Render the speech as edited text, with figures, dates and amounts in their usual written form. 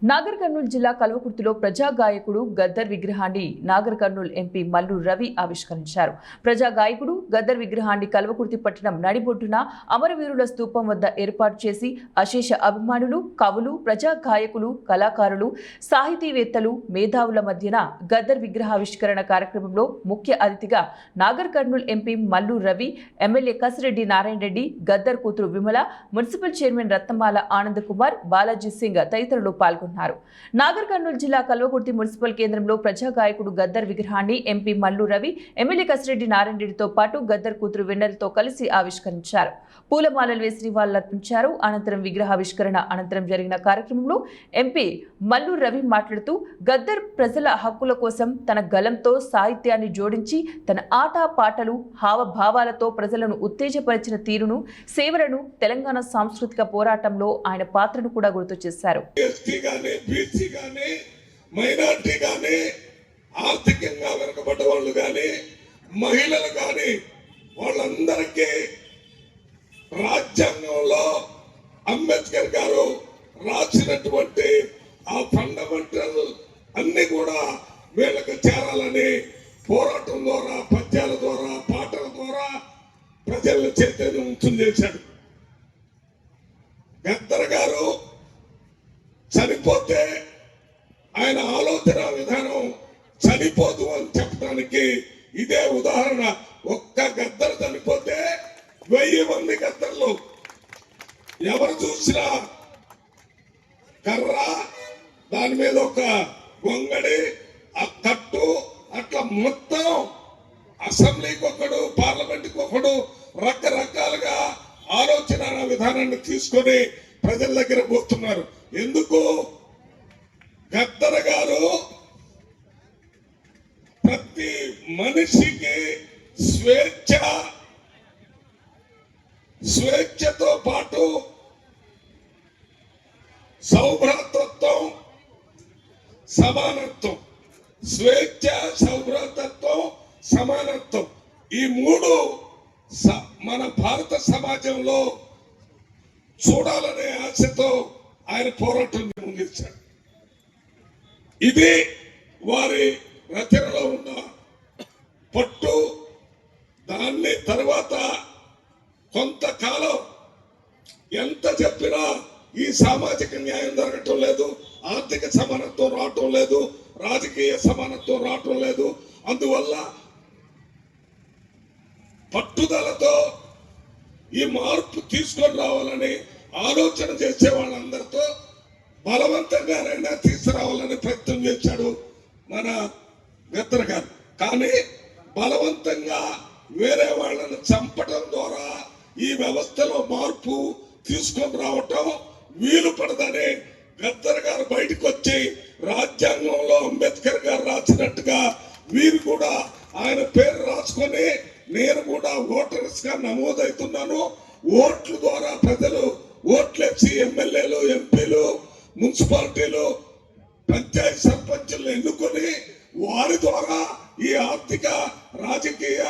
నాగర్ కర్నూలు జిల్లా కల్వకుర్తిలో ప్రజా గాయకుడు గద్దర్ విగ్రహాన్ని నాగర్ కర్నూలు ఎంపీ మల్లు రవి ఆవిష్కరించారు. ప్రజా గాయకుడు గద్దర్ విగ్రహాన్ని కల్వకుర్తి పట్టణం నడిబొడ్డున అమరవీరుల స్తూపం వద్ద ఏర్పాటు చేసి అశేష అభిమానులు, కవులు, ప్రజా గాయకులు, కళాకారులు, సాహితీవేత్తలు, మేధావుల మధ్యన గద్దర్ విగ్రహావిష్కరణ కార్యక్రమంలో ముఖ్య అతిథిగా నాగర్ కర్నూలు ఎంపీ మల్లు రవి, ఎమ్మెల్యే కసిరెడ్డి నారాయణ రెడ్డి, గద్దర్ కూతురు విమల, మున్సిపల్ చైర్మన్ రత్నమాల ఆనంద్ కుమార్, బాలాజీ సింగ్ తదితరులు పాల్గొన్నారు. నాగర్ కర్నూలు జిల్లా కల్వకుర్తి మున్సిపల్ కేంద్రంలో ప్రజా గాయకుడు గద్దర్ విగ్రహాన్ని ఎంపీ మల్లు రవి, ఎమ్మెల్యే కసిరెడ్డి నారాయణ రెడ్డితో పాటు గద్దర్ కూతురు వెన్నెలతో కలిసి ఆవిష్కరించారు. పూలమాలలు వేసి నివాళులర్పించారు. అనంతరం విగ్రహావిష్కరణ అనంతరం జరిగిన కార్యక్రమంలో ఎంపీ మల్లు రవి మాట్లాడుతూ గద్దర్ ప్రజల హక్కుల కోసం తన గలంతో సాహిత్యాన్ని జోడించి తన ఆట పాటలు, హావభావాలతో ప్రజలను ఉత్తేజపరిచిన తీరును, సేవలను, తెలంగాణ సాంస్కృతిక పోరాటంలో ఆయన పాత్రను కూడా గుర్తు చేశారు. మైనారిటీ గానీ, ఆర్థికంగా వెనుకబడ్డ వాళ్ళు గానీ, మహిళలు గానీ, వాళ్ళందరికీ రాజ్యాంగంలో అంబేద్కర్ గారు రాసినటువంటి ఆ ఫండమెంటల్ అన్ని కూడా వీళ్ళకి చేరాలని పోరాటం ద్వారా, పద్యాల ద్వారా, పాటల ద్వారా ప్రజలను చైతన్యవంతం చేశాడు. గద్దర్ గారు చనిపోతే ఆయన ఆలోచన విధానం చనిపోదు అని చెప్పడానికి ఇదే ఉదాహరణ. ఒక్క గద్దర్ చనిపోతే 1000 మంది గద్దర్లు, ఎవరు చూసినా కర్ర, దాని మీద ఒక గొంగడి, ఆ కట్టు, అట్లా మొత్తం అసెంబ్లీకి ఒకడు, పార్లమెంట్కి ఒకడు, రకరకాలుగా ఆలోచన విధానాన్ని తీసుకొని ప్రజల దగ్గర పోతున్నారు. ఎందుకు? గద్దర్ గారు ప్రతి మనిషికి స్వేచ్ఛతో పాటు సౌభ్రాతృత్వం, సమానత్వం, స్వేచ్ఛ, సౌభ్రాతృత్వం, సమానత్వం, ఈ మూడు మన భారత సమాజంలో చూడాలనే ఆశతో ఆయన పోరాటం ముందుంచారు. ఇది వారి రచనలో ఉన్న పట్టు. దాన్ని తర్వాత కొంతకాలం ఎంత చెప్పినా ఈ సామాజిక న్యాయం జరగటం లేదు, ఆర్థిక సమానత్వం రావటం లేదు, రాజకీయ సమానత్వం రావటం లేదు. అందువల్ల పట్టుదలతో ఈ మార్పు తీసుకొని రావాలని ఆలోచన చేసే వాళ్ళందరితో బలవంతంగా తీసుకురావాలని ప్రయత్నం చేశాడు మన గద్దర్ గారు. కానీ బలవంతంగా వేరే వాళ్ళని చంపడం ద్వారా ఈ వ్యవస్థలో మార్పు తీసుకొని రావటం వీలు పడదని గద్దర్ గారు బయటకు వచ్చి రాజ్యాంగంలో అంబేద్కర్ గారు రాసినట్టుగా వీరు కూడా ఆయన పేరు రాసుకొని నేను కూడా ఓటర్స్ గా నమోదవుతున్నాను. ఓట్ల ద్వారా ప్రజలు ఓట్లేసి ఎమ్మెల్యేలు, ఎంపీలు, మున్సిపాలిటీలు, పంచాయతీ సర్పంచులు ఎన్నుకొని వారి ద్వారా ఈ ఆర్థిక, రాజకీయ